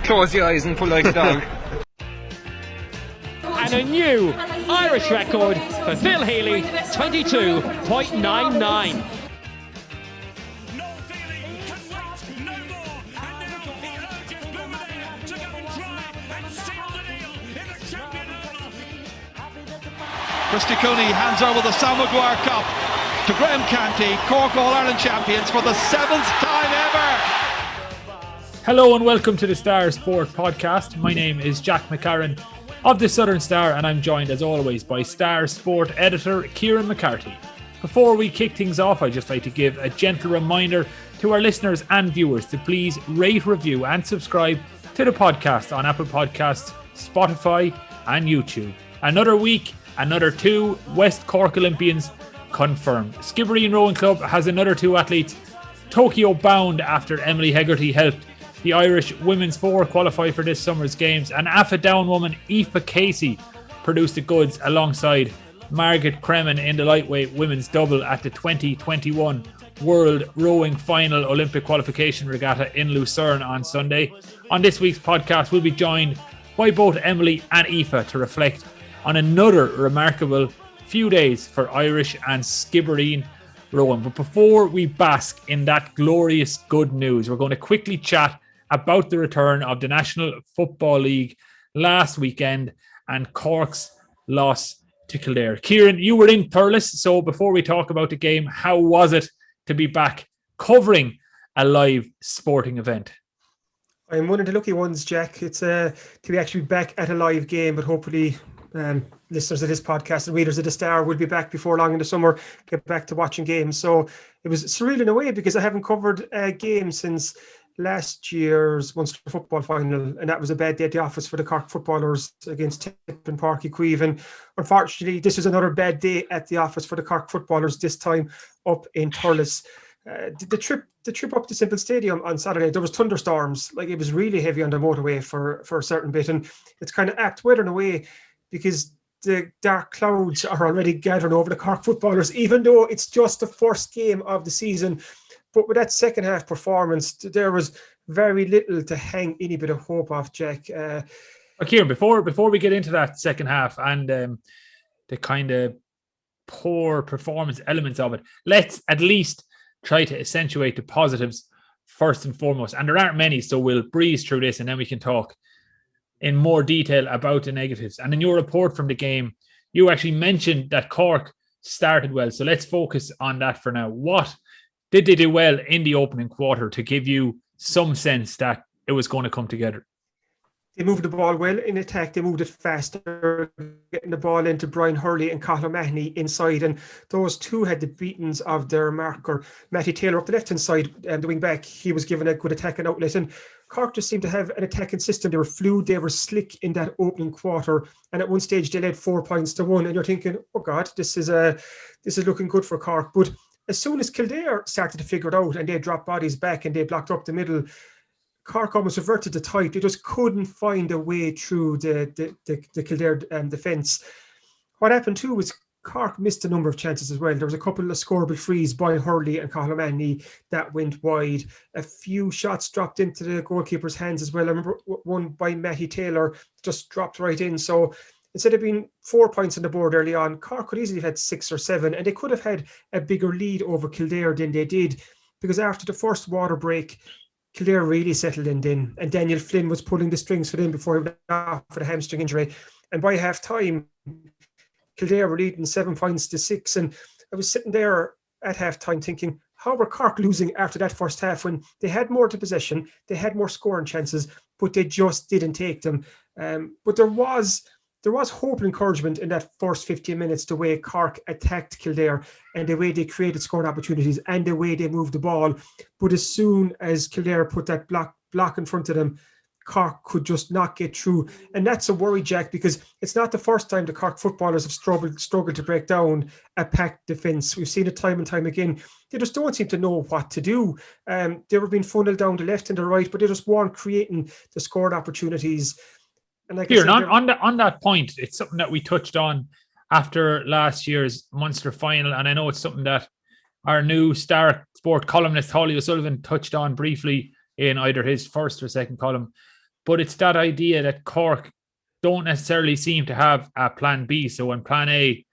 close your eyes and pull like a dog. And a new Irish record for Phil Healy, 22.99. Christy Cooney hands over the Sam Maguire Cup to Graham Canty, Cork All-Ireland champions for the 7th time ever. Hello and welcome to the Star Sport Podcast. My name is Jack McCarran of the Southern Star and I'm joined as always by Star Sport editor Kieran McCarthy. Before we kick things off, I'd just like to give a gentle reminder to our listeners and viewers to please rate, review and subscribe to the podcast on Apple Podcasts, Spotify and YouTube. Another week, another 2 West Cork Olympians confirmed. Skibbereen Rowing Club has another 2 athletes Tokyo bound after Emily Hegarty helped the Irish women's 4 qualify for this summer's games, and Aughadown-woman Aoife Casey produced the goods alongside Margret Cremen in the lightweight women's double at the 2021 World Rowing Final Olympic Qualification Regatta in Lucerne on Sunday. On this week's podcast, we'll be joined by both Emily and Aoife to reflect on another remarkable few days for Irish and Skibbereen rowing. But before we bask in that glorious good news, we're going to quickly chat about the return of the National Football League last weekend and Cork's loss to Kildare. Kieran, you were in Thurles, so before we talk about the game, how was it to be back covering a live sporting event? I'm one of the lucky ones, Jack. It's to be actually back at a live game, but hopefully listeners of this podcast and readers of the Star will be back before long in the summer, get back to watching games. So it was surreal in a way because I haven't covered a game since last year's Munster football final, and that was a bad day at the office for the Cork footballers against Tip and Páirc Uí Chaoimh. And unfortunately, this is another bad day at the office for the Cork footballers, this time up in Thurles. The trip up to Simple Stadium on Saturday, there was thunderstorms. Like, it was really heavy on the motorway for a certain bit, and it's kind of apt weather in a way because the dark clouds are already gathering over the Cork footballers, even though it's just the first game of the season. But with that second half performance, there was very little to hang any bit of hope off, Jack. Kieran, before we get into that second half and the kind of poor performance elements of it, let's at least try to accentuate the positives first and foremost. And there aren't many, so we'll breeze through this and then we can talk in more detail about the negatives. And in your report from the game, you actually mentioned that Cork started well. So let's focus on that for now. What did they do well in the opening quarter to give you some sense that it was going to come together? They moved the ball well in attack. They moved it faster, getting the ball into Brian Hurley and Cathal Mahoney inside. And those two had the beatings of their marker. Matty Taylor up the left-hand side, and the wing-back, he was given a good attacking outlet. And Cork just seemed to have an attacking system. They were fluid, they were slick in that opening quarter. And at one stage, they led 4-1. And you're thinking, oh, God, this is looking good for Cork. But as soon as Kildare started to figure it out and they dropped bodies back and they blocked up the middle, Cork almost reverted to type. They just couldn't find a way through the Kildare defence. What happened too was Cork missed a number of chances as well. There was a couple of scoreable frees by Hurley and Cathal Mahoney that went wide. A few shots dropped into the goalkeeper's hands as well. I remember one by Matty Taylor just dropped right in. So instead of being 4 points on the board early on, Cork could easily have had 6 or 7, and they could have had a bigger lead over Kildare than they did, because after the first water break, Kildare really settled in then, and Daniel Flynn was pulling the strings for them before he went off for the hamstring injury. And by half-time, Kildare were leading 7 points to 6, and I was sitting there at half-time thinking, how were Cork losing after that first half when they had more to possession, they had more scoring chances, but they just didn't take them. But there was hope and encouragement in that first 15 minutes, the way Cork attacked Kildare and the way they created scoring opportunities and the way they moved the ball. But as soon as Kildare put that block in front of them, Cork could just not get through. And that's a worry, Jack, because it's not the first time the Cork footballers have struggled to break down a packed defence. We've seen it time and time again. They just don't seem to know what to do. They were being funneled down the left and the right, but they just weren't creating the scoring opportunities. And like Here, on that point, it's something that we touched on after last year's Munster final, and I know it's something that our new Star Sport columnist Holly O'Sullivan touched on briefly in either his first or second column. but it's that idea that Cork don't necessarily seem to have a plan B. So when plan A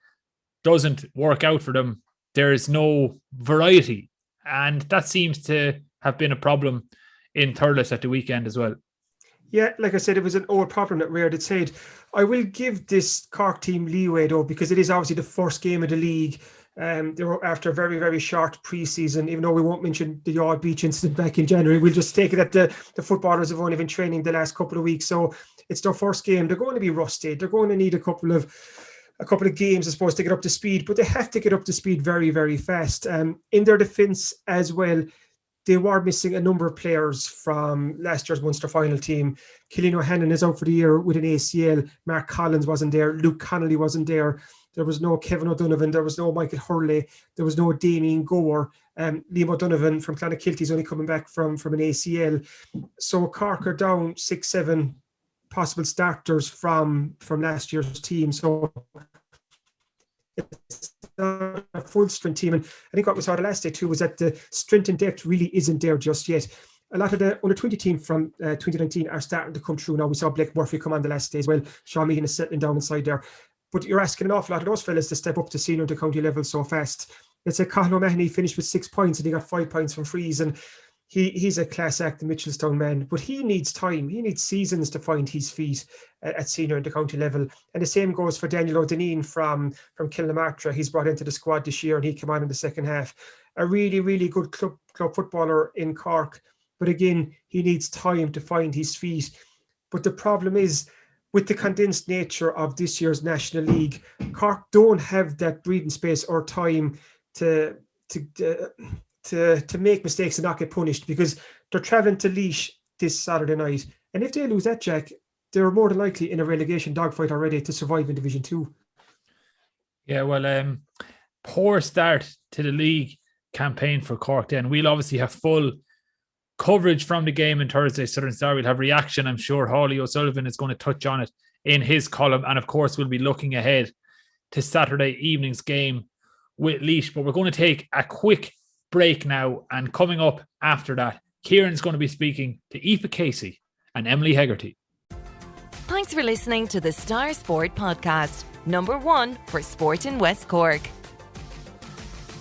doesn't work out for them, there is no variety. And that seems to have been a problem in Thurles at the weekend as well. Yeah, like I said, it was an old problem that Rear had said. I will give this Cork team leeway, though, because it is obviously the first game of the league. They were after a very, very short pre-season, even though we won't mention the Yard Beach incident back in January. We'll just take it that the footballers have only been training the last couple of weeks. So it's their first game. They're going to be rusty. They're going to need a couple of games, I suppose, to get up to speed, but they have to get up to speed very, very fast. In their defence as well, they were missing a number of players from last year's Munster final team. Cillian O'Hanlon is out for the year with an ACL. Mark Collins wasn't there. Luke Connolly wasn't there. There was no Kevin O'Donovan. There was no Michael Hurley. There was no Damien Gower. Liam O'Donovan from Clonakilty is only coming back from an ACL. So Cork are down 6-7 possible starters from last year's team. So it's not a full strength team. And I think what we saw the last day too was that the strength and depth really isn't there just yet. A lot of the under 20 team from 2019 are starting to come through now. We saw Blake Murphy come on the last day as well. Sean Meehan is settling down inside there. But you're asking an awful lot of those fellas to step up to senior to county level so fast. Let's say Cathal O'Mahony finished with 6 points and he got 5 points from frees, and he's a class act, the Mitchelstown man, but he needs time. He needs seasons to find his feet at senior and the county level. And the same goes for Daniel O'Deneen from Kilnamartyra. He's brought into the squad this year and he came on in the second half. A really, really good club footballer in Cork. But again, he needs time to find his feet. But the problem is, with the condensed nature of this year's National League, Cork don't have that breathing space or time to make mistakes and not get punished, because they're travelling to Laois this Saturday night. And if they lose that, Jack, they're more than likely in a relegation dogfight already to survive in Division 2. Yeah, well, poor start to the league campaign for Cork then. We'll obviously have full coverage from the game on Thursday. Southern Star will have reaction. I'm sure Hawley O'Sullivan is going to touch on it in his column. And of course, we'll be looking ahead to Saturday evening's game with Laois. But we're going to take a quick break now, and coming up after that, Kieran's going to be speaking to Aoife Casey and Emily Hegarty. Thanks for listening to the Star Sport Podcast, number 1 for sport in West Cork.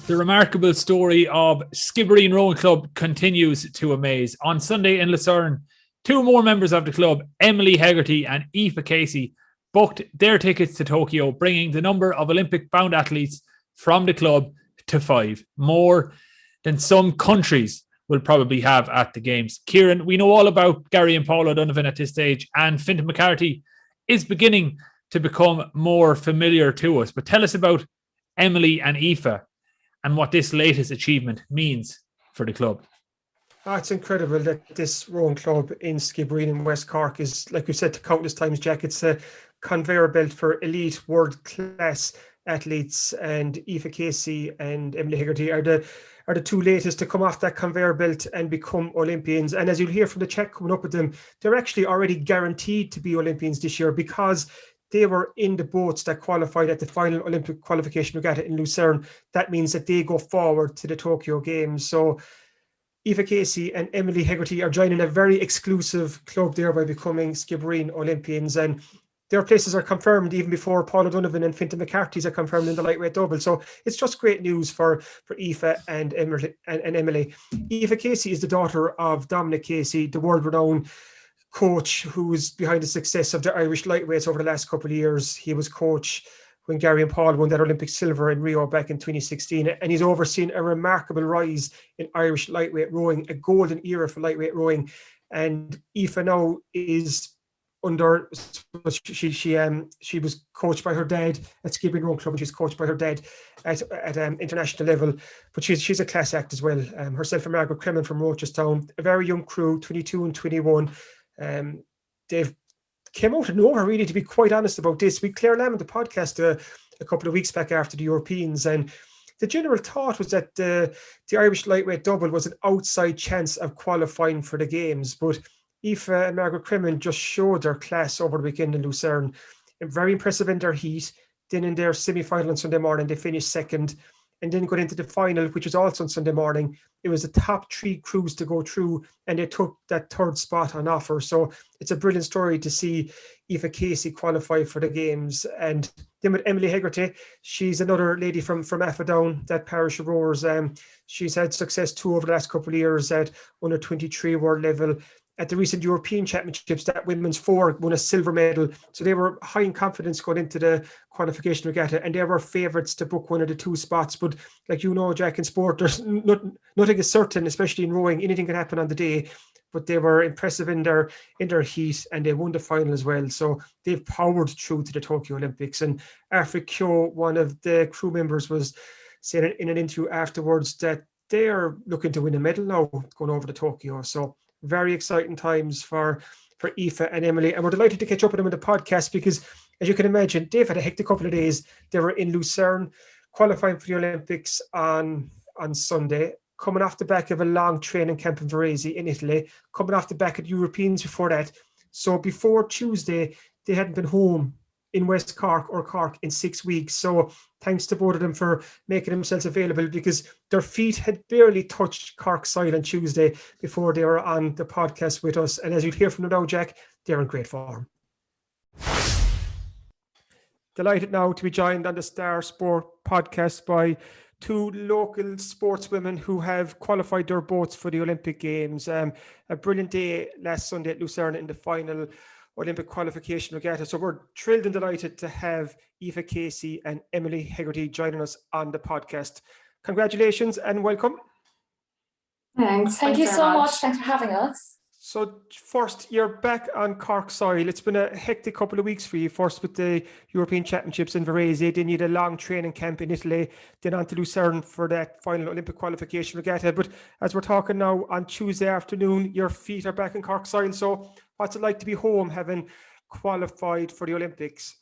The remarkable story of Skibbereen Rowing Club continues to amaze. On Sunday in Lucerne, 2 more members of the club, Emily Hegarty and Aoife Casey, booked their tickets to Tokyo, bringing the number of Olympic-bound athletes from the club to 5, more than some countries will probably have at the Games. Kieran, we know all about Gary and Paul O'Donovan at this stage, and Fintan McCarthy is beginning to become more familiar to us. But tell us about Emily and Aoife and what this latest achievement means for the club. It's incredible that this rowing club in Skibbereen in West Cork is, like we've said countless times, Jack, it's a conveyor belt for elite world-class athletes, and Aoife Casey and Emily Hegarty are the 2 latest to come off that conveyor belt and become Olympians. And as you'll hear from the chat coming up with them, they're actually already guaranteed to be Olympians this year, because they were in the boats that qualified at the final Olympic qualification regatta in Lucerne. That means that they go forward to the Tokyo Games. So Aoife Casey and Emily Hegarty are joining a very exclusive club there by becoming Skibbereen Olympians. And their places are confirmed even before Paul O'Donovan and Fintan McCarthy's are confirmed in the lightweight double. So it's just great news for Aoife and Emily. Aoife Casey is the daughter of Dominic Casey, the world-renowned coach who's behind the success of the Irish lightweights over the last couple of years. He was coach when Gary and Paul won that Olympic silver in Rio back in 2016. And he's overseen a remarkable rise in Irish lightweight rowing, a golden era for lightweight rowing. And Aoife now is under, she was coached by her dad at Skibbereen Rowing Club, and she's coached by her dad at international level. But she's a class act as well. Herself and Margret Cremen from Rochestown, a very young crew, 22 and 21. They've came out of nowhere, really, to be quite honest about this. We Claire Lamb on the podcast a couple of weeks back after the Europeans, and the general thought was that the Irish lightweight double was an outside chance of qualifying for the Games. But Aoife and Margret Cremen just showed their class over the weekend in Lucerne. Very impressive in their heat. Then in their semi-final on Sunday morning, they finished second. and then got into the final, which was also on Sunday morning. It was the top 3 crews to go through, and they took that 3rd spot on offer. So it's a brilliant story to see Aoife Casey qualify for the games. And then with Emily Hegarty, she's another lady from Aughadown, that parish of rowers. She's had success too over the last couple of years at under 23 world level. At the recent European Championships, that women's 4 won a silver medal. So they were high in confidence going into the qualification regatta, and they were favourites to book one of the 2 spots. But like Jack, in sport, there's nothing is certain, especially in rowing. Anything can happen on the day. But they were impressive in their heat, and they won the final as well. So they've powered through to the Tokyo Olympics. And Afric Kyo, one of the crew members, was saying in an interview afterwards that they are looking to win a medal now going over to Tokyo. So very exciting times for Aoife and Emily, and we're delighted to catch up with them in the podcast because, as you can imagine, they've had a hectic couple of days. They were in Lucerne qualifying for the Olympics on Sunday, coming off the back of a long training camp in Varese in Italy, coming off the back of the Europeans before that. So before Tuesday, they hadn't been home in West Cork or Cork in 6 weeks. So thanks to both of them for making themselves available, because their feet had barely touched Cork soil on Tuesday before they were on the podcast with us. And as you'd hear from them now, Jack, they're in great form. Delighted now to be joined on the Star Sport podcast by 2 local sportswomen who have qualified their boats for the Olympic Games. A brilliant day last Sunday at Lucerne in the final Olympic qualification regatta. So we're thrilled and delighted to have Aoife Casey and Emily Hegarty joining us on the podcast. Congratulations and welcome. Thanks. Thank you so much. Thanks for having us. So first, you're back on Cork soil. It's been a hectic couple of weeks for you. First with the European Championships in Varese, then you had a long training camp in Italy, then on to Lucerne for that final Olympic qualification regatta. But as we're talking now on Tuesday afternoon, your feet are back in Cork soil. So what's it like to be home having qualified for the Olympics?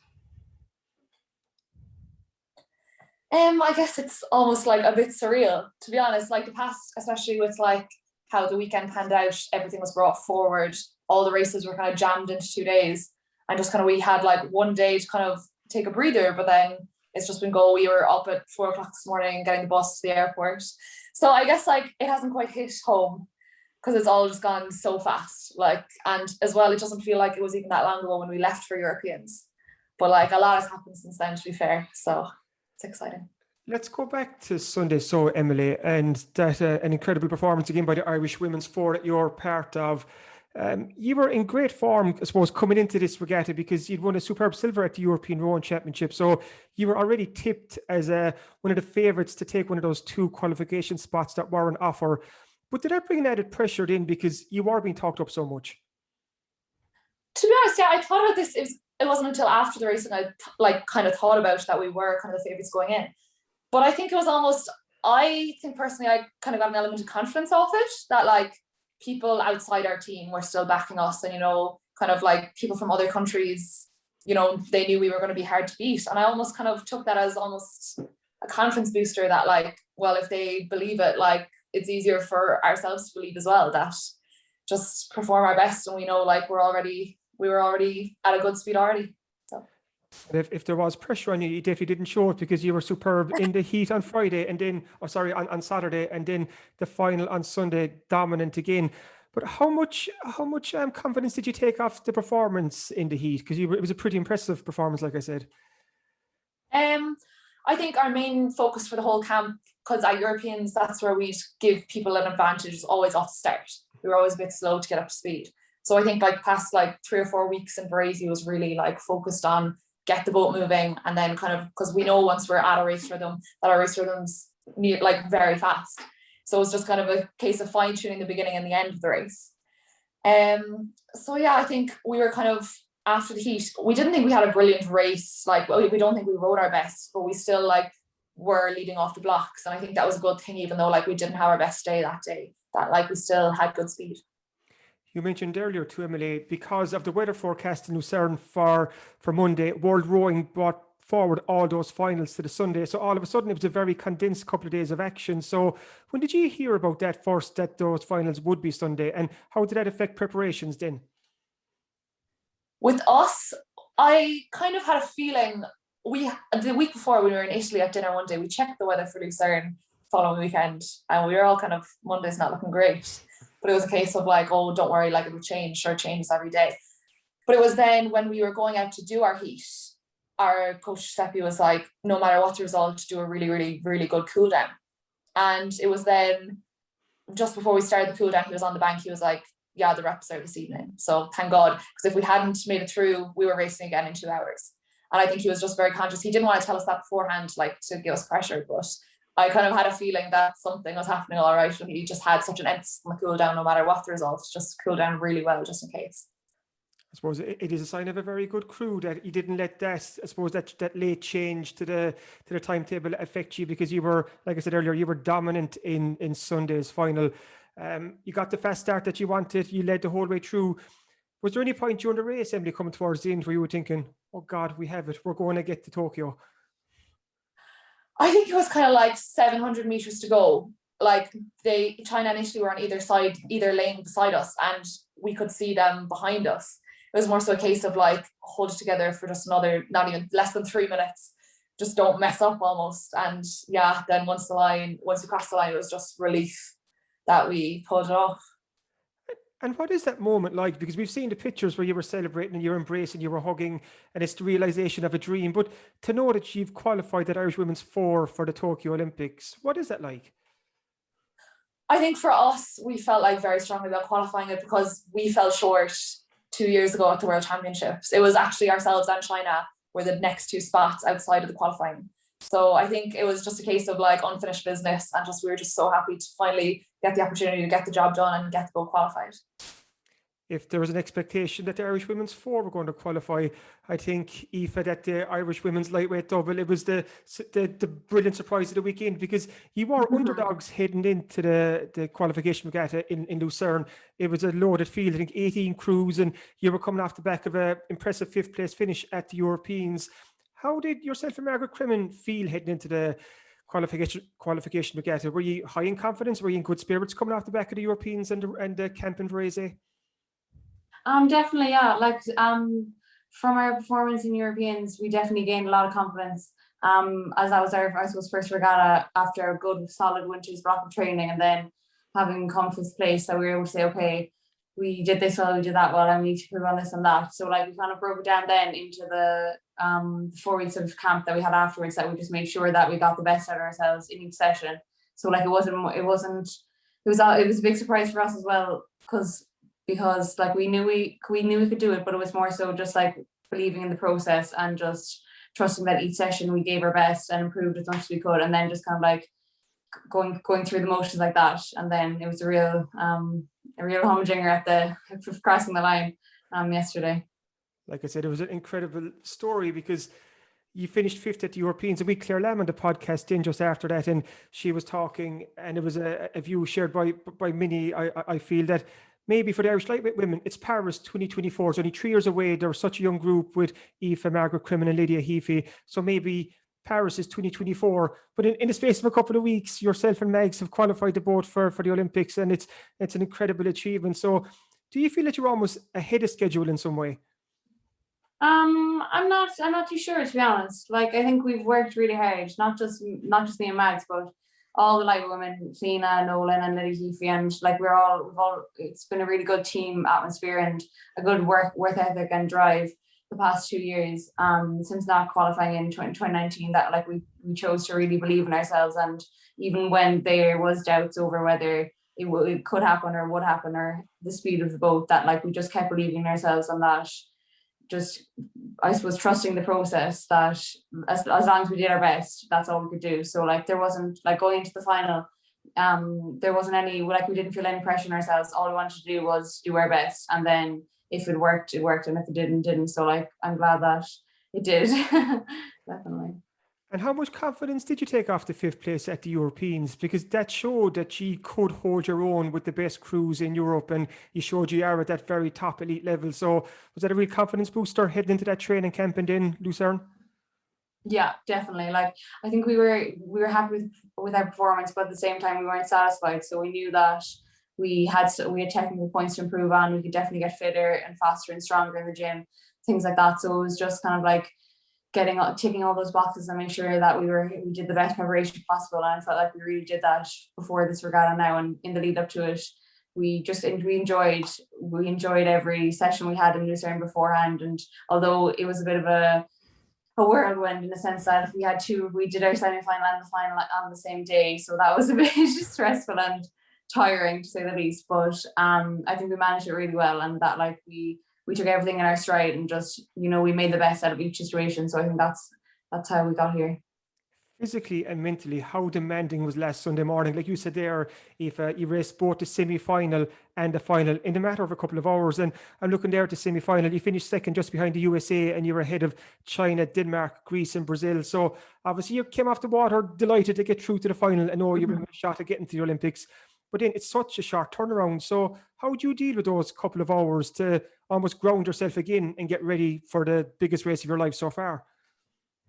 I guess it's almost like a bit surreal, to be honest. Like the past, especially with like how the weekend panned out, everything was brought forward. All the races were kind of jammed into 2 days, and just kind of we had like one day to kind of take a breather. But then it's just been go. We were up at 4 o'clock this morning getting the bus to the airport. So I guess like it hasn't quite hit home because it's all just gone so fast. Like, and as well, it doesn't feel like it was even that long ago when we left for Europeans. But like a lot has happened since then, to be fair. So it's exciting. Let's go back to Sunday, so Emily, and that an incredible performance again by the Irish women's 4 that you're part of. You were in great form, I suppose, coming into this regatta because you'd won a superb silver at the European Rowing Championship. So you were already tipped as one of the favourites to take one of those 2 qualification spots that were on offer. But did that bring an added pressure in because you are being talked up so much? To be honest, yeah, I thought about this. It wasn't until after the race and I kind of thought about that we were kind of the favourites going in. But I think it was almost, I think personally, I kind of got an element of confidence off it, that like people outside our team were still backing us, and, you know, kind of like people from other countries, you know, they knew we were going to be hard to beat. And I almost kind of took that as almost a confidence booster that like, well, if they believe it, like it's easier for ourselves to believe as well, that just perform our best. And we know like we were already at a good speed already. So. If there was pressure on you, you definitely didn't show it because you were superb in the heat on Friday and then, on Saturday, and then the final on Sunday, dominant again. But how much confidence did you take off the performance in the heat? Because it was a pretty impressive performance, like I said. I think our main focus for the whole camp, because at Europeans, that's where we'd give people an advantage, is always off the start. We were always a bit slow to get up to speed. So I think like past like 3 or 4 weeks in Varese was really like focused on get the boat moving, and then kind of, because we know once we're at a race rhythm that our race rhythm's near like very fast. So it's just kind of a case of fine tuning the beginning and the end of the race. So yeah, I think we were kind of after the heat. We didn't think we had a brilliant race. Like we don't think we rode our best, but we still like were leading off the blocks, and I think that was a good thing, even though like we didn't have our best day that day. That like we still had good speed. You mentioned earlier to Emily, because of the weather forecast in Lucerne for Monday, World Rowing brought forward all those finals to the Sunday. So all of a sudden it was a very condensed couple of days of action. So when did you hear about that first, that those finals would be Sunday, and how did that affect preparations then? With us, I kind of had a feeling the week before, when we were in Italy at dinner one day, we checked the weather for Lucerne following weekend, and we were all kind of, Monday's not looking great. But it was a case of like, oh, don't worry, like it will change, sure, it changes every day. But it was then when we were going out to do our heat, our coach Seppi was like, no matter what the result, do a really, really, really good cool down. And it was then just before we started the cool down, he was on the bank, he was like, yeah, the reps are this evening. So thank God, because if we hadn't made it through, we were racing again in 2 hours. And I think he was just very conscious. He didn't want to tell us that beforehand, like to give us pressure, but I kind of had a feeling that something was happening all right. And he just had such an emphasis on the cool down, no matter what the results, just cool down really well, just in case. I suppose it is a sign of a very good crew that he didn't let that, I suppose, that late change to the timetable affect you, because you were, like I said earlier, you were dominant in Sunday's final. You got the fast start that you wanted. You led the whole way through. Was there any point during the race, Emily, coming towards the end where you were thinking, oh God, we have it, we're going to get to Tokyo? I think it was kind of like 700 meters to go. Like China and Italy were on either lane beside us, and we could see them behind us. It was more so a case of like, hold it together for just another, not even less than 3 minutes. Just don't mess up almost. And yeah, then once we crossed the line, it was just relief that we pulled it off. And what is that moment like? Because we've seen the pictures where you were celebrating and you're embracing, you were hugging, and it's the realization of a dream. But to know that you've qualified that Irish women's 4 for the Tokyo Olympics, what is that like? I think for us, we felt like very strongly about qualifying it because we fell short 2 years ago at the World Championships. It was actually ourselves and China were the next 2 spots outside of the qualifying. So I think it was just a case of like unfinished business, and we were just so happy to finally get the opportunity to get the job done and get to go qualified. If there was an expectation that the Irish women's 4 were going to qualify, I think, Aoife, that the Irish women's lightweight double, it was the brilliant surprise of the weekend, because you were underdogs heading into the qualification regatta in Lucerne. It was a loaded field, I think 18 crews, and you were coming off the back of an impressive 5th place finish at the Europeans. How did yourself and Margret Cremen feel heading into the qualification regatta? Were you high in confidence? Were you in good spirits coming off the back of the Europeans and the Camp in Varese? Definitely, yeah. Like from our performance in Europeans, we definitely gained a lot of confidence. As that was our, I suppose, first regatta after a good, solid winter's block of training, and then having come to this place that we were able to say, okay, we did this well, we did that well, and we need to improve on this and that. So like we kind of broke it down then into the 4 weeks of camp that we had afterwards, that we just made sure that we got the best out of ourselves in each session. So like it was a big surprise for us as well, because like we knew we could do it, but it was more so just like believing in the process and just trusting that each session we gave our best and improved as much as we could, and then just kind of like going through the motions like that. And then it was a real humdinger at the crossing the line yesterday. Like I said, it was an incredible story, because you finished 5th at the Europeans, and we Claire Lamb on the podcast in just after that, and she was talking, and it was a view shared by many. I feel that maybe for the Irish lightweight women, it's Paris 2024. It's only 3 years away. They're such a young group with Aoife, Margret Cremen and Lydia Hegarty. So maybe Paris is 2024. But in the space of a couple of weeks, yourself and Megs have qualified the boat for the Olympics, and it's an incredible achievement. So do you feel that you're almost ahead of schedule in some way? I'm not too sure, to be honest. Like I think we've worked really hard, not just me and Mags, but all the light women, Fina, Nolan and Lydia Hegarty, and like we've all it's been a really good team atmosphere and a good work ethic and drive the past 2 years since not qualifying in 2019, that like we chose to really believe in ourselves. And even when there was doubts over whether it could happen or would happen or the speed of the boat, that like we just kept believing in ourselves, and that just, I suppose, trusting the process, that as long as we did our best, that's all we could do. So like there wasn't, like going into the final, there wasn't any, like we didn't feel any pressure on ourselves. All we wanted to do was do our best, and then if it worked, it worked, and if it didn't. So like I'm glad that it did. Definitely. And how much confidence did you take off the 5th place at the Europeans? Because that showed that you could hold your own with the best crews in Europe, and you showed you are at that very top elite level. So was that a real confidence booster heading into that training camp and in Lucerne? Yeah, definitely. Like I think we were happy with our performance, but at the same time we weren't satisfied. So we knew that we had technical points to improve on. We could definitely get fitter and faster and stronger in the gym, things like that. So it was just kind of like ticking all those boxes and make sure that we did the best preparation possible. And I felt like we really did that before this regatta now, and in the lead up to it, we enjoyed every session we had in Lucerne beforehand. And although it was a bit of a whirlwind in the sense that we did our semi-final and the final on the same day, so that was a bit stressful and tiring to say the least. But I think we managed it really well, and that we took everything in our stride and just, we made the best out of each situation. So I think that's how we got here. Physically and mentally, how demanding was last Sunday morning? Like you said there, if you raced both the semi-final and the final in a matter of a couple of hours, and I'm looking there at the semi-final, you finished second just behind the USA, and you were ahead of China, Denmark, Greece and Brazil. So obviously you came off the water delighted to get through to the final and know you were a shot at getting to the Olympics. But then it's such a short turnaround. So how would you deal with those couple of hours to almost ground yourself again and get ready for the biggest race of your life so far?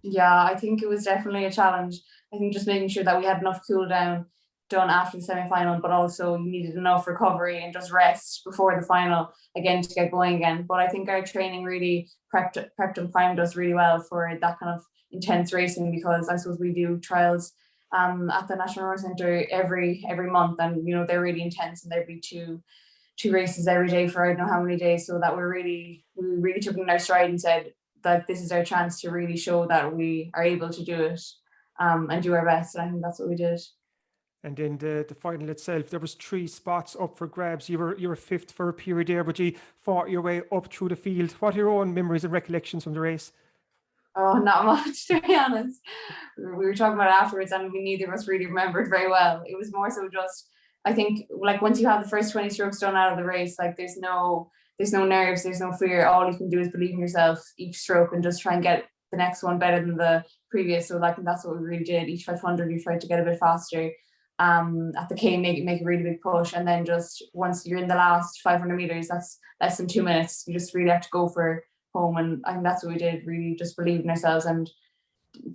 Yeah, I think it was definitely a challenge. I think just making sure that we had enough cool down done after the semi-final, but also you needed enough recovery and just rest before the final again to get going again. But I think our training really prepped and primed us really well for that kind of intense racing, because I suppose we do trials at the National Rowing Centre every month, and they're really intense, and there'd be two races every day for I don't know how many days. So that we really took it in our stride and said that this is our chance to really show that we are able to do it and do our best. And I think that's what we did. And then the final itself, there was 3 spots up for grabs. You were fifth for a period there, but you fought your way up through the field. What are your own memories and recollections from the race? Oh, not much, to be honest. We were talking about it afterwards, and we neither of us really remembered very well. It was more so just, I think, like once you have the first 20 strokes done out of the race, like there's no nerves, there's no fear. All you can do is believe in yourself each stroke and just try and get the next one better than the previous. So like that's what we really did. Each 500 you tried to get a bit faster. At the K, make a really big push, and then just once you're in the last 500 meters, that's less than 2 minutes. You just really have to go for home, and I think that's what we did. Really, just believed in ourselves and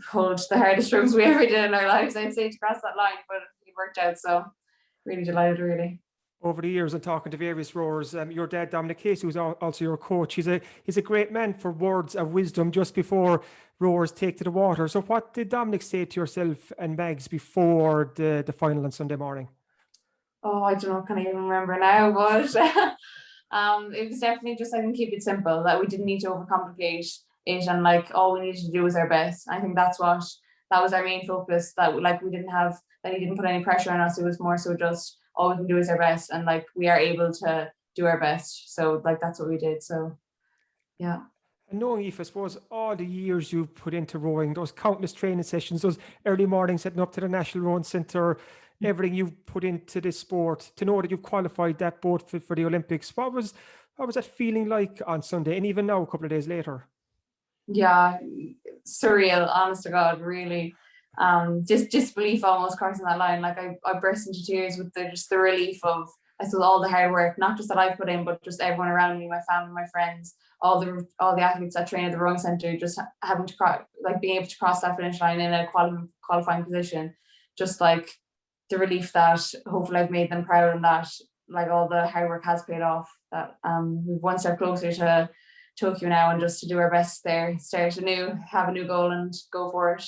pulled the hardest strokes we ever did in our lives, I'd say, to cross that line. But it worked out, so really delighted, really. Over the years and talking to various rowers, your dad Dominic Casey, who's also your coach, he's a great man for words of wisdom just before rowers take to the water. So what did Dominic say to yourself and Megs before the final on Sunday morning? Oh, I don't know, can't even remember now, but it was definitely just, I think, keep it simple, that we didn't need to overcomplicate it, and like all we needed to do was our best. I think that was our main focus, that he didn't put any pressure on us. It was more so just all we can do is our best, and like we are able to do our best. So like that's what we did. So yeah. And knowing, Aoife, I suppose all the years you've put into rowing, those countless training sessions, those early mornings heading up to the National Rowing Centre, everything you've put into this sport, to know that you've qualified that boat for the Olympics, what was that feeling like on Sunday, and even now a couple of days later? Yeah, surreal, honest to God, really. Just disbelief almost crossing that line. Like I burst into tears with the relief of, I suppose, all the hard work, not just that I've put in, but just everyone around me, my family, my friends, all the athletes that train at the rowing centre, just having to being able to cross that finish line in a qualifying position. Just like the relief that hopefully I've made them proud, and that like all the hard work has paid off, that we've one step closer to Tokyo now, and just to do our best there, have a new goal and go for it.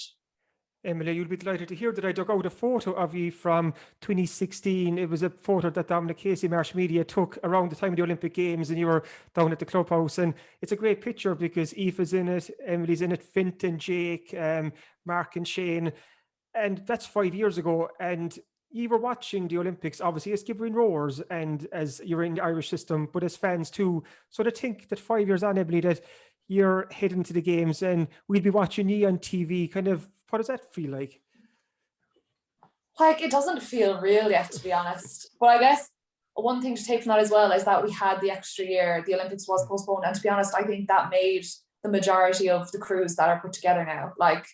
Emily, you'll be delighted to hear that I dug out a photo of you from 2016. It was a photo that Dominic Casey, Marsh Media, took around the time of the Olympic Games, and you were down at the clubhouse. And it's a great picture because Aoife's in it, Emily's in it, Fintan, Jake, Mark and Shane. And that's 5 years ago. And you were watching the Olympics, obviously, as Skibbereen rowers and as you're in the Irish system, but as fans too. So to think that 5 years on, Emily, that you're heading to the games and we'll be watching you on TV, kind of, what does that feel like? Like, it doesn't feel real yet, to be honest. But I guess one thing to take from that as well is that we had the extra year. The Olympics was postponed. And to be honest, I think that made the majority of the crews that are put together now. Like,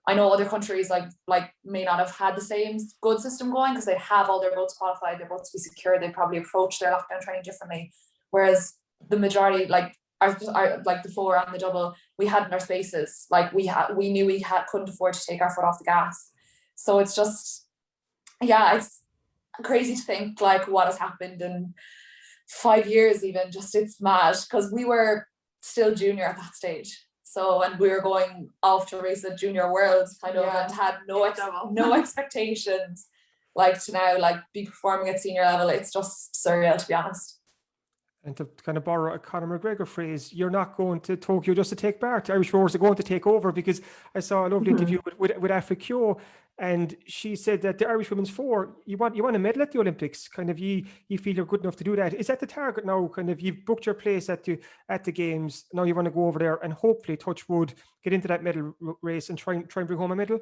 I know other countries like may not have had the same good system going because they have all their boats qualified, their boats to be secure. They probably approach their lockdown training differently. Whereas the majority, like the 4 and the double, we hadn't our spaces. Like we knew we couldn't afford to take our foot off the gas. So it's just, yeah, it's crazy to think like what has happened in 5 years even. Just, it's mad because we were still junior at that stage. So, and we were going off to race at Junior Worlds kind of and had no expectations. Like to now, like be performing at senior level, it's just surreal, to be honest. And to kind of borrow a Conor McGregor phrase, you're not going to Tokyo just to take part. Irish rowers are going to take over, because I saw a lovely interview with Aoife Keogh, and she said that the Irish women's four, you want a medal at the Olympics. Kind of you feel you're good enough to do that. Is that the target now? Kind of you've booked your place at the games. Now you want to go over there and hopefully, touch wood, get into that medal race and try and bring home a medal.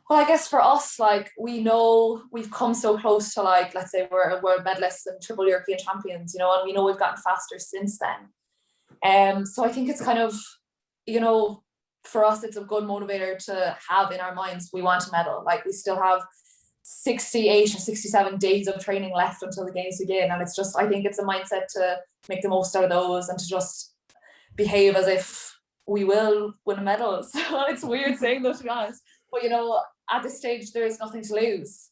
Well, I guess for us, like, we know we've come so close to, like, let's say we're world medalists and triple European champions, you know, and we know we've gotten faster since then. So I think it's kind of, you know, for us, it's a good motivator to have in our minds. We want a medal. Like, we still have 68 or 67 days of training left until the games begin. And it's just, I think it's a mindset to make the most out of those and to just behave as if we will win a medal. So it's weird saying that, to be honest. But, you know, at this stage, there is nothing to lose.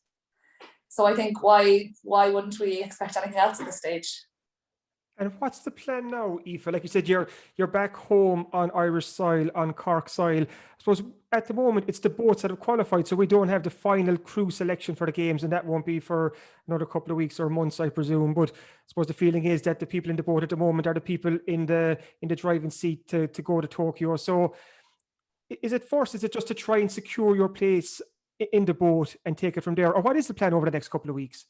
So I think why wouldn't we expect anything else at this stage? And what's the plan now, Aoife? Like you said, you're back home on Irish soil, on Cork soil. I suppose at the moment it's the boats that have qualified, so we don't have the final crew selection for the games, and that won't be for another couple of weeks or months, I presume. But I suppose the feeling is that the people in the boat at the moment are the people in the driving seat to go to Tokyo. So is it just to try and secure your place in the boat and take it from there, or what is the plan over the next couple of weeks?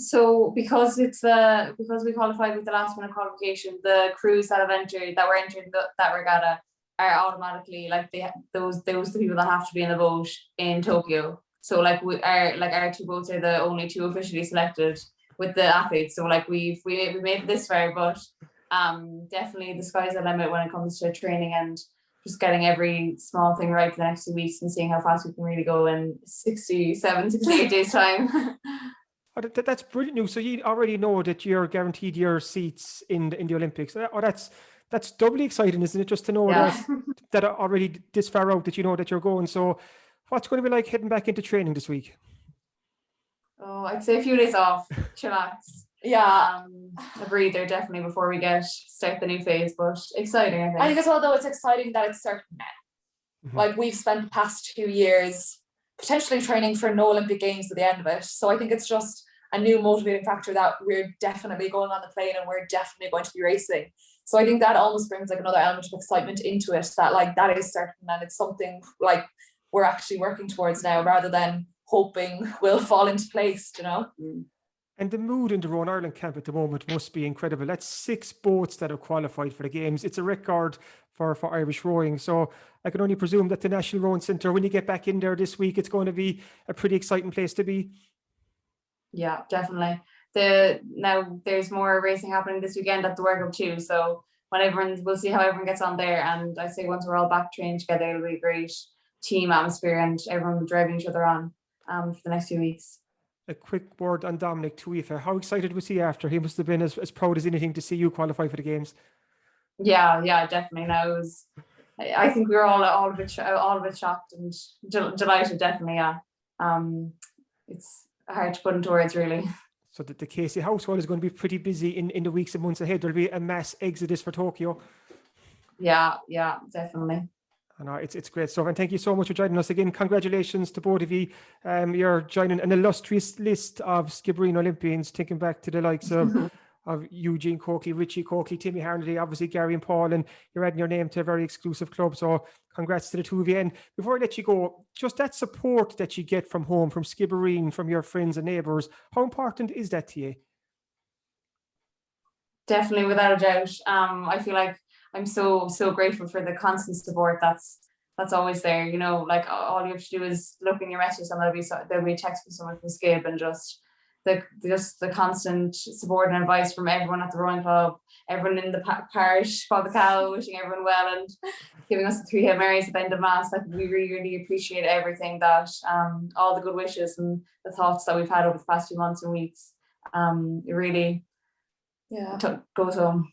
So because we qualified with the last minute qualification, the crews that were entering that regatta are automatically like those the people that have to be in the boat in Tokyo. So like our two boats are the only two officially selected with the athletes. So like we made it this far, but definitely the sky's the limit when it comes to training and just getting every small thing right for the next 2 weeks and seeing how fast we can really go in 68 days time. Oh, that's brilliant news. So you already know that you're guaranteed your seats in the Olympics. Oh, that's doubly exciting, isn't it? Just to know that already this far out, that you know that you're going. So what's going to be like heading back into training this week? Oh, I'd say a few days off, chillax. Yeah, a breather definitely before we start the new phase, but exciting, I think. I think as well, though, it's exciting that it's starting now. Mm-hmm. Like, we've spent the past 2 years potentially training for no Olympic Games at the end of it. So I think it's just a new motivating factor that we're definitely going on the plane and we're definitely going to be racing. So I think that almost brings like another element of excitement into it, that like that is certain and it's something like we're actually working towards now rather than hoping will fall into place, you know? And the mood in the Rowing Ireland camp at the moment must be incredible. That's 6 boats that have qualified for the games. It's a record for Irish rowing. So I can only presume that the National Rowing Centre, when you get back in there this week, it's going to be a pretty exciting place to be. Yeah, definitely. Now there's more racing happening this weekend at the World Cup too. So we'll see how everyone gets on there. And I say once we're all back training together, it'll be a great team atmosphere and everyone driving each other on for the next few weeks. A quick word on Dominic to Aoife. How excited was he after? He must have been as proud as anything to see you qualify for the games. Yeah, definitely. Now I think we were all a bit shocked and delighted. Definitely, yeah. It's hard to put into words, really. So the Casey household is going to be pretty busy in the weeks and months ahead. There'll be a mass exodus for Tokyo. Yeah, definitely. No, it's great stuff, and thank you so much for joining us again. Congratulations to both of you. You're joining an illustrious list of Skibbereen Olympians, thinking back to the likes of Eugene Coakley, Richie Coakley, Timmy Harnedy, obviously Gary and Paul, and you're adding your name to a very exclusive club. So congrats to the two of you. And before I let you go, just that support that you get from home, from Skibbereen, from your friends and neighbours, how important is that to you? Definitely, without a doubt. I feel like I'm so grateful for the constant support that's always there. You know, like all you have to do is look in your messages and there'll be a text from someone from Skib, and just the constant support and advice from everyone at the rowing club, everyone in the parish, Father Cal, wishing everyone well and giving us the 3 Hail Marys at the end of Mass. Like, we really, really appreciate everything that all the good wishes and the thoughts that we've had over the past few months and weeks. It really goes home.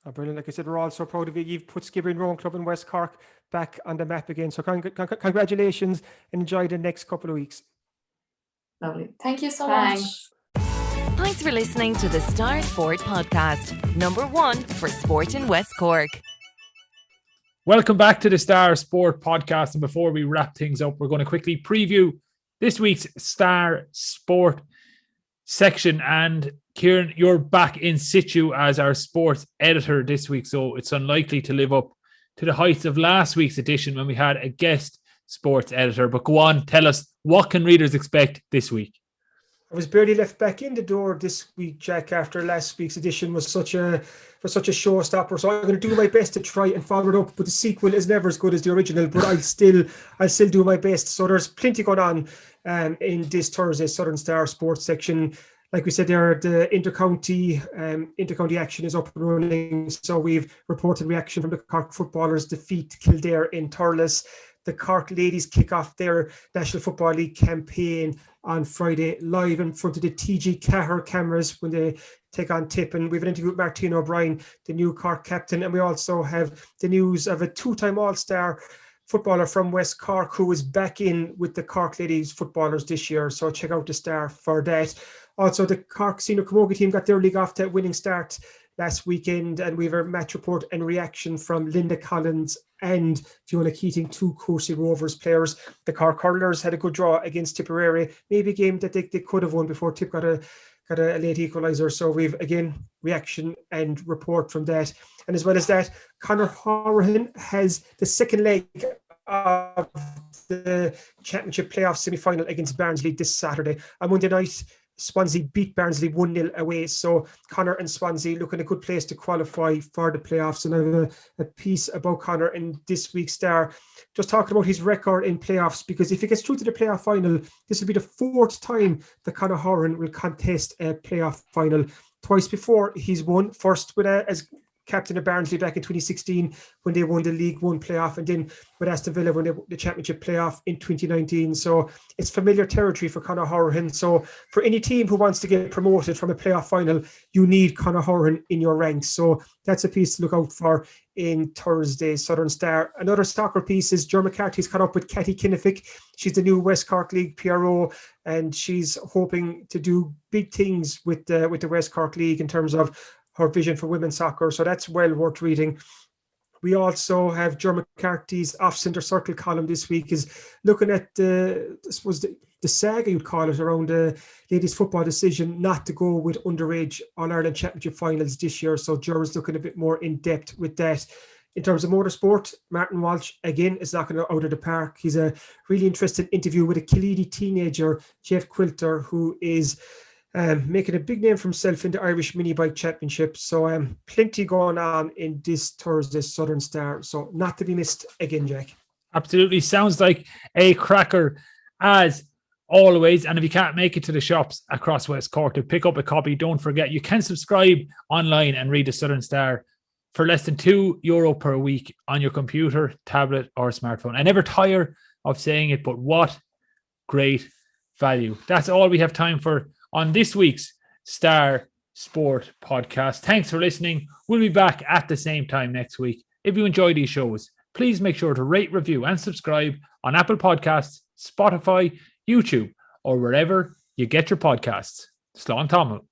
Oh, brilliant. Like I said, we're all so proud of you. You've put Skibbereen Rowing Club in West Cork back on the map again. So congratulations and enjoy the next couple of weeks. Lovely. Thank you so much. Thanks for listening to the Star Sport Podcast, #1 for sport in West Cork. Welcome back to the Star Sport Podcast. And before we wrap things up, we're going to quickly preview this week's Star Sport section. And Kieran, you're back in situ as our sports editor this week, so it's unlikely to live up to the heights of last week's edition when we had a guest sports editor. But go on, tell us, what can readers expect this week? I was barely left back in the door this week, Jack, after last week's edition was such a showstopper. So I'm going to do my best to try and follow it up. But the sequel is never as good as the original. But I'll still do my best. So there's plenty going on in this Thursday Southern Star Sports section. Like we said there, the intercounty action is up and running. So we've reported reaction from the Cork footballers' defeat to Kildare in Thurles. The Cork ladies kick off their National Football League campaign on Friday, live in front of the TG Cahir cameras when they take on Tip. And we have an interview with Martin O'Brien, the new Cork captain. And we also have the news of a two-time All-Star footballer from West Cork who is back in with the Cork ladies footballers this year. So check out the Star for that. Also, the Cork senior camogie team got their league off to a winning start last weekend, and we have a match report and reaction from Linda Collins and Fiona Keating, two Courcey Rovers players. The Cork hurlers had a good draw against Tipperary, maybe a game that they could have won before Tip got a late equaliser. So we've, again, reaction and report from that. And as well as that, Conor Horan has the second leg of the championship playoff semi-final against Barnsley this Saturday. On Monday night, Swansea beat Barnsley 1-0 away. So Conor and Swansea look in a good place to qualify for the playoffs. And I have a piece about Conor in this week's Star, just talking about his record in playoffs, because if he gets through to the playoff final, this will be the fourth time that Conor Horan will contest a playoff final. Twice before he's won, first with as captain of Barnsley back in 2016 when they won the League One playoff, and then with Aston Villa when they won the Championship playoff in 2019. So it's familiar territory for Conor Horan. So for any team who wants to get promoted from a playoff final, you need Conor Horan in your ranks. So that's a piece to look out for in Thursday's Southern Star. Another soccer piece is Ger McCarthy's caught up with Cathy Kinnifick. She's the new West Cork League PRO, and she's hoping to do big things with the West Cork League in terms of her vision for women's soccer. So that's well worth reading. We also have Ger McCarthy's off-centre circle column this week is looking at the saga, you'd call it, around the ladies' football decision not to go with underage All-Ireland Championship finals this year. So Ger is looking a bit more in depth with that. In terms of motorsport, Martin Walsh, again, is knocking it out of the park. He's a really interesting interview with a Kildare teenager, Jeff Quilter, who is making a big name for himself in the Irish Mini Bike Championship. So plenty going on in this Thursday's Southern Star. So not to be missed again, Jack. Absolutely. Sounds like a cracker as always. And if you can't make it to the shops across West Cork to pick up a copy, don't forget you can subscribe online and read the Southern Star for less than €2 per week on your computer, tablet or smartphone. I never tire of saying it, but what great value. That's all we have time for on this week's Star Sport Podcast. Thanks for listening. We'll be back at the same time next week. If you enjoy these shows, please make sure to rate, review and subscribe on Apple Podcasts, Spotify, YouTube, or wherever you get your podcasts. Slán Tamil.